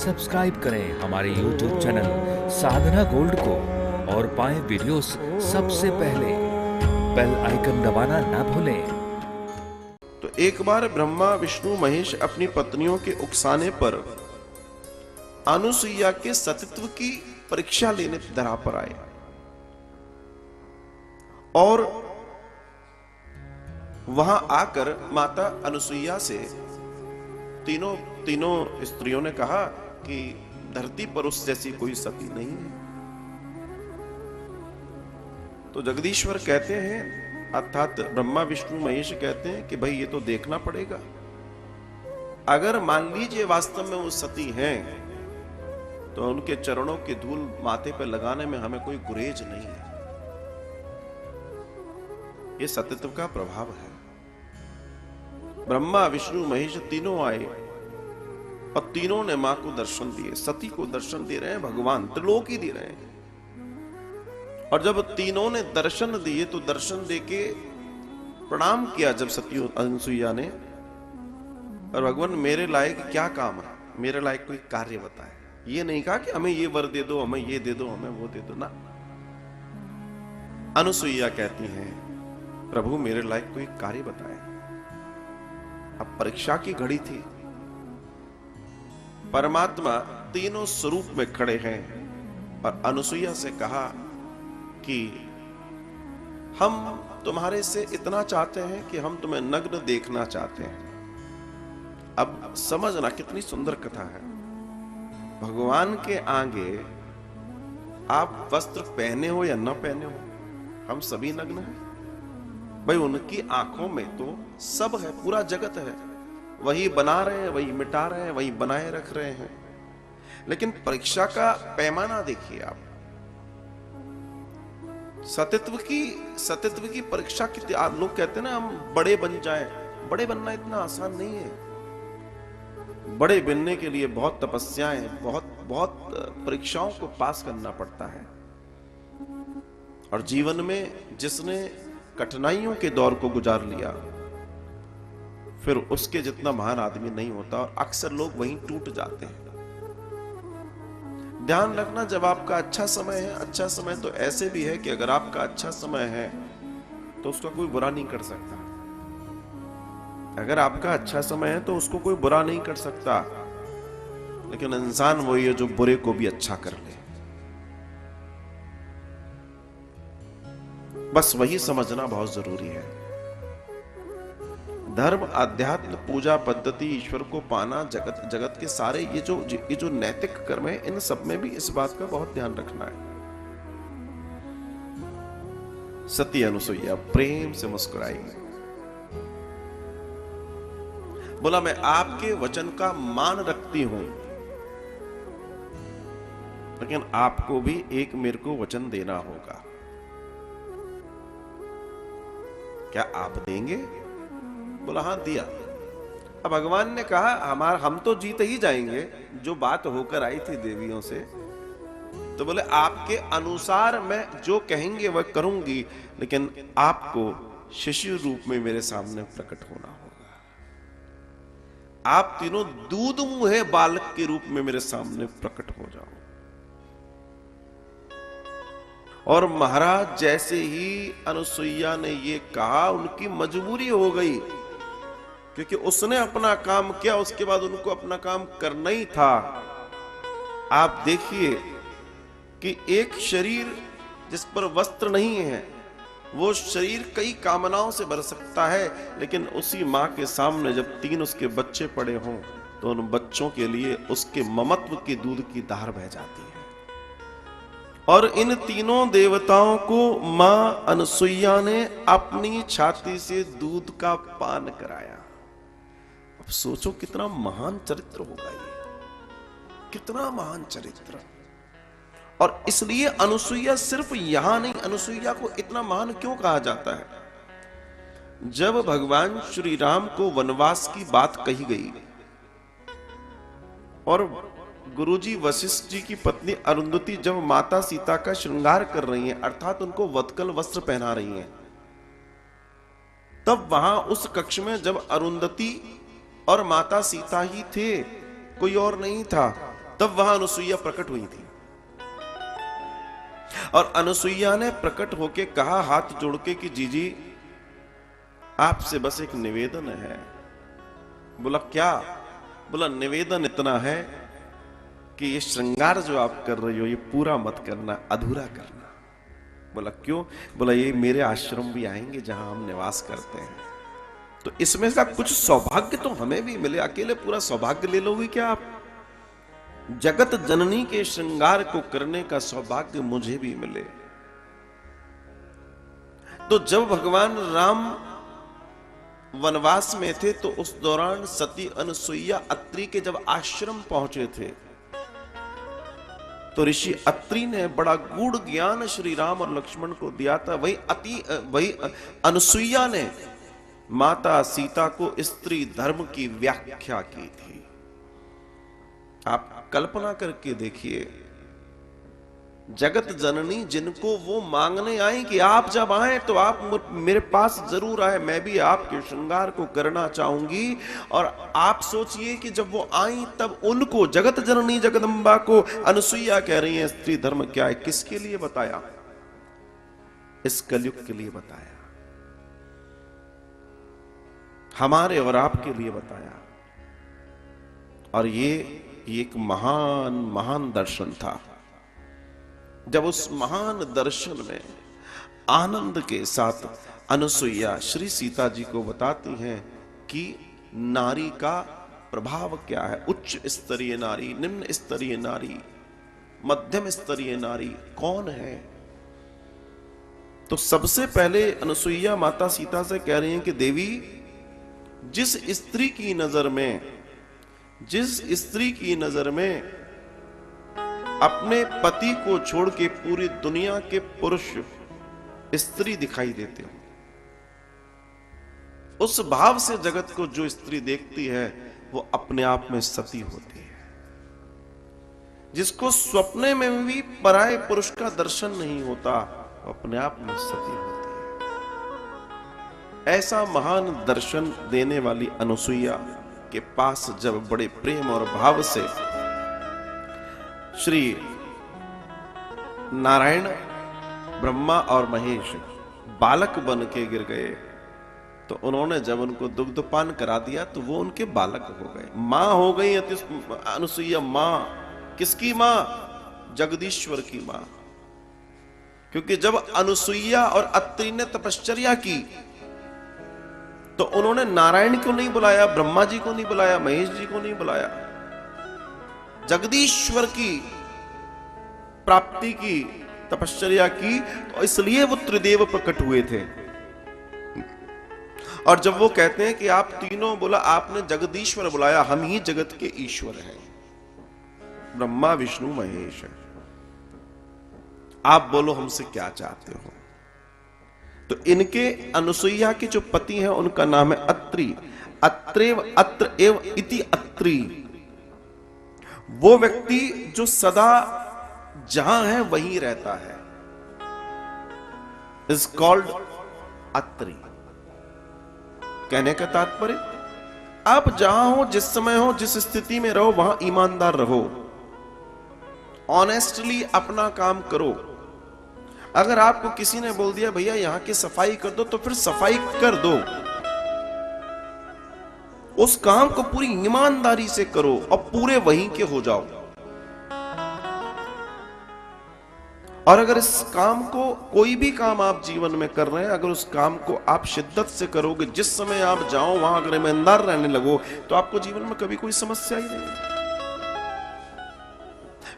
Subscribe करें हमारे YouTube channel साधना gold को और पाएं वीडियोस सबसे पहले। बेल आइकन दबाना ना भूलें। तो एक बार ब्रह्मा विष्णु महेश अपनी पत्नियों के उकसाने पर अनुसुईया के सतीत्व की परीक्षा लेने धरा पर आए और वहां आकर माता अनुसुईया से तीनों स्त्रियों ने कहा कि धरती पर उस जैसी कोई सती नहीं है। तो जगदीश्वर कहते हैं, अर्थात ब्रह्मा विष्णु महेश कहते हैं कि भाई ये तो देखना पड़ेगा। अगर मान लीजिए वास्तव में वो सती हैं तो उनके चरणों की धूल माथे पर लगाने में हमें कोई गुरेज नहीं है। ये सतीत्व का प्रभाव है। ब्रह्मा विष्णु महेश तीनों आए और तीनों ने मां को दर्शन दिए। सती को दर्शन दे रहे हैं भगवान, त्रिलोक ही दे रहे हैं। और जब तीनों ने दर्शन दिए तो दर्शन देके प्रणाम किया जब सती अनुसुईया ने, और भगवान मेरे लायक क्या काम है, मेरे लायक कोई कार्य बताए। ये नहीं कहा कि हमें ये वर दे दो, हमें ये दे दो, हमें वो दे दो ना। अनुसुईया कहती हैं प्रभु मेरे लायक कोई कार्य बताए। अब परीक्षा की घड़ी थी। परमात्मा तीनों स्वरूप में खड़े हैं और अनुसुईया से कहा कि हम तुम्हारे से इतना चाहते हैं कि हम तुम्हें नग्न देखना चाहते हैं। अब समझना कितनी सुंदर कथा है। भगवान के आगे आप वस्त्र पहने हो या न पहने हो, हम सभी नग्न हैं। भाई उनकी आंखों में तो सब है, पूरा जगत है। वही बना रहे हैं, वही मिटा रहे हैं, वही बनाए रख रहे हैं। लेकिन परीक्षा का पैमाना देखिए आप। सतीत्व की परीक्षा कितनी, आप लोग कहते हैं ना हम बड़े बन जाएं। बड़े बनना इतना आसान नहीं है। बड़े बनने के लिए बहुत तपस्याएं, बहुत परीक्षाओं को पास करना पड़ता है। और जीवन में जिसने कठिनाइयों के दौर को गुजार लिया, फिर उसके जितना महान आदमी नहीं होता। और अक्सर लोग वहीं टूट जाते हैं। ध्यान रखना, जब आपका अच्छा समय है, अच्छा समय तो ऐसे भी है कि अगर आपका अच्छा समय है तो उसका कोई बुरा नहीं कर सकता। अगर आपका अच्छा समय है तो उसको कोई बुरा नहीं कर सकता। लेकिन इंसान वही है जो बुरे को भी अच्छा कर ले। बस वही समझना बहुत जरूरी है। धर्म, अध्यात्म, पूजा पद्धति, ईश्वर को पाना, जगत के सारे ये जो नैतिक कर्म है, इन सब में भी इस बात का बहुत ध्यान रखना है। सती अनुसुईया प्रेम से मुस्कुराई, बोला मैं आपके वचन का मान रखती हूं, लेकिन आपको भी एक मेरे को वचन देना होगा। क्या आप देंगे? बोला हाँ दिया। अब भगवान ने कहा हम तो जीत ही जाएंगे, जो बात होकर आई थी देवियों से। तो बोले आपके अनुसार मैं जो कहेंगे वह करूंगी, लेकिन आपको शिशु रूप में मेरे सामने प्रकट होना होगा। आप तीनों दूध मुहे बालक के रूप में मेरे सामने प्रकट हो जाओ। और महाराज जैसे ही अनुसुईया ने ये कहा, उनकी मजबूरी हो गई, क्योंकि उसने अपना काम किया, उसके बाद उनको अपना काम करना ही था। आप देखिए कि एक शरीर जिस पर वस्त्र नहीं है, वो शरीर कई कामनाओं से भर सकता है, लेकिन उसी मां के सामने जब तीन उसके बच्चे पड़े हों तो उन बच्चों के लिए उसके ममत्व के दूध की धार बह जाती है। और इन तीनों देवताओं को मां अनुसुईया ने अपनी छाती से दूध का पान कराया। अब सोचो कितना महान चरित्र होगा ये, कितना महान चरित्र। और इसलिए अनुसुईया सिर्फ यहां नहीं, अनुसुईया को इतना महान क्यों कहा जाता है? जब भगवान श्री राम को वनवास की बात कही गई और गुरुजी वशिष्ठ जी की पत्नी अरुंधति जब माता सीता का श्रृंगार कर रही हैं, अर्थात उनको वत्कल वस्त्र पहना रही हैं, तब वहां उस कक्ष में जब अरुंधति और माता सीता ही थे, कोई और नहीं था, तब वहां अनुसुईया प्रकट हुई थी। और अनुसुईया ने प्रकट होके कहा हाथ जोड़ के कि जीजी आपसे बस एक निवेदन है। बोला क्या? बोला निवेदन इतना है कि ये श्रृंगार जो आप कर रही हो ये पूरा मत करना, अधूरा करना। बोला क्यों? बोला ये मेरे आश्रम भी आएंगे जहां हम निवास करते हैं, तो इसमें का कुछ सौभाग्य तो हमें भी मिले। अकेले पूरा सौभाग्य ले लोगे क्या आप? जगत जननी के श्रृंगार को करने का सौभाग्य मुझे भी मिले। तो जब भगवान राम वनवास में थे तो उस दौरान सती अनसुईया अत्रि के जब आश्रम पहुंचे थे तो ऋषि अत्रि ने बड़ा गूढ़ ज्ञान श्री राम और लक्ष्मण को दिया था। वही अनसुईया ने माता सीता को स्त्री धर्म की व्याख्या की थी। आप कल्पना करके देखिए, जगत जननी जिनको वो मांगने आई कि आप जब आए तो आप मेरे पास जरूर आए, मैं भी आपके श्रृंगार को करना चाहूंगी। और आप सोचिए कि जब वो आई तब उनको जगत जननी जगदम्बा को अनुसुईया कह रही है स्त्री धर्म क्या है। किसके लिए बताया? इस कलयुग के लिए बताया, हमारे और आपके लिए बताया। और ये एक महान महान दर्शन था। जब उस महान दर्शन में आनंद के साथ अनुसुईया श्री सीता जी को बताती हैं कि नारी का प्रभाव क्या है, उच्च स्तरीय नारी, निम्न स्तरीय नारी, मध्यम स्तरीय नारी कौन है। तो सबसे पहले अनुसुईया माता सीता से कह रही हैं कि देवी, जिस स्त्री की नजर में अपने पति को छोड़ के पूरी दुनिया के पुरुष स्त्री दिखाई देते हो, उस भाव से जगत को जो स्त्री देखती है वो अपने आप में सती होती है। जिसको स्वप्ने में भी पराये पुरुष का दर्शन नहीं होता वो अपने आप में सती होती है। ऐसा महान दर्शन देने वाली अनुसुईया के पास जब बड़े प्रेम और भाव से श्री नारायण, ब्रह्मा और महेश बालक बन के गिर गए तो उन्होंने जब उनको दुग्धपान करा दिया तो वो उनके बालक हो गए, मां हो गई अनुसुईया। मां किसकी मां? जगदीश्वर की मां। क्योंकि जब अनुसुईया और अत्रि ने तपश्चर्या की तो उन्होंने नारायण को नहीं बुलाया, ब्रह्मा जी को नहीं बुलाया, महेश जी को नहीं बुलाया, जगदीश्वर की प्राप्ति की तपश्चर्या की। तो इसलिए वो त्रिदेव प्रकट हुए थे। और जब वो कहते हैं कि आप तीनों, बोला आपने जगदीश्वर बुलाया, हम ही जगत के ईश्वर हैं, ब्रह्मा विष्णु महेश है। आप बोलो हमसे क्या चाहते हो। तो इनके अनुसुईया के जो पति हैं उनका नाम है अत्रि। अत्रेव अत्र एव इति अत्रि। वो व्यक्ति जो सदा जहां है वहीं रहता है, इज कॉल्ड अत्रि। कहने का तात्पर्य, आप जहां हो, जिस समय हो, जिस स्थिति में रहो, वहां ईमानदार रहो, ऑनेस्टली अपना काम करो। अगर आपको किसी ने बोल दिया भैया यहां की सफाई कर दो, तो फिर सफाई कर दो। उस काम को पूरी ईमानदारी से करो और पूरे वहीं के हो जाओ। और अगर इस काम को, कोई भी काम आप जीवन में कर रहे हैं, अगर उस काम को आप शिद्दत से करोगे, जिस समय आप जाओ वहां अगर ईमानदार रहने लगो, तो आपको जीवन में कभी कोई समस्या ही नहीं।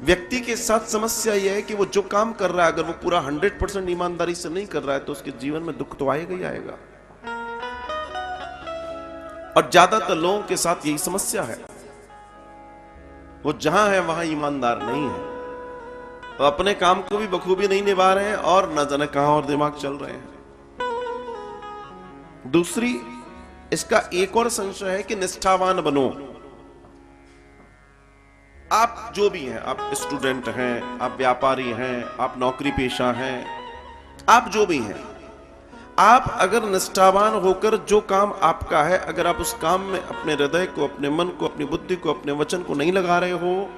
व्यक्ति के साथ समस्या यह है कि वो जो काम कर रहा है अगर वो पूरा 100% ईमानदारी से नहीं कर रहा है तो उसके जीवन में दुख तो आएगा ही आएगा। और ज्यादातर लोगों के साथ यही समस्या है, वो जहां है वहां ईमानदार नहीं है, तो अपने काम को भी बखूबी नहीं निभा रहे हैं और न जाने कहां और दिमाग चल रहे हैं। दूसरी, इसका एक और संशय है कि निष्ठावान बनो। आप जो भी हैं, आप स्टूडेंट हैं, आप व्यापारी हैं, आप नौकरी पेशा हैं, आप जो भी हैं, आप अगर निष्ठावान होकर जो काम आपका है, अगर आप उस काम में अपने हृदय को, अपने मन को, अपनी बुद्धि को, अपने वचन को नहीं लगा रहे हो,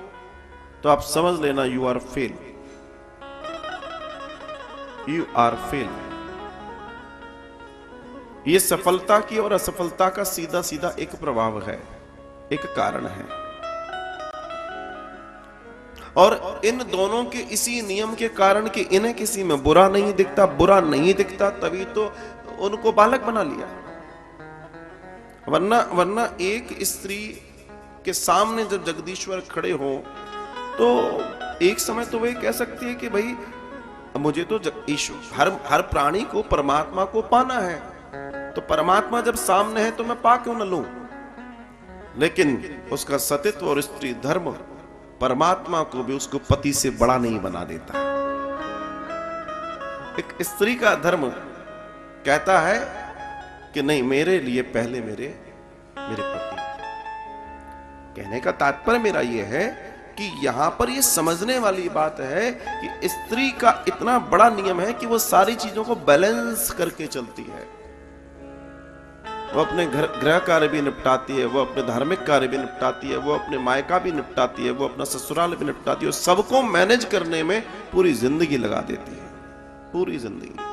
तो आप समझ लेना you are fail, you are fail. ये सफलता की और असफलता का सीधा सीधा एक प्रभाव है, एक कारण है। और इन दोनों के इसी नियम के कारण कि इन्हें किसी में बुरा नहीं दिखता, बुरा नहीं दिखता, तभी तो उनको बालक बना लिया। वरना एक स्त्री के सामने जब जगदीश्वर खड़े हो तो एक समय तो वह कह सकती है कि भाई मुझे तो हर प्राणी को, परमात्मा को पाना है, तो परमात्मा जब सामने है तो मैं पा क्यों न लूं। लेकिन उसका सतीत्व और स्त्री धर्म परमात्मा को भी उसको पति से बड़ा नहीं बना देता। एक स्त्री का धर्म कहता है कि नहीं, मेरे लिए पहले मेरे पति। कहने का तात्पर्य मेरा यह है कि यहां पर यह समझने वाली बात है कि स्त्री का इतना बड़ा नियम है कि वो सारी चीजों को बैलेंस करके चलती है। वो अपने गृह कार्य भी निपटाती है, वो अपने धार्मिक कार्य भी निपटाती है, वो अपने मायका भी निपटाती है, वो अपना ससुराल भी निपटाती है, सबको मैनेज करने में पूरी जिंदगी लगा देती है, पूरी जिंदगी।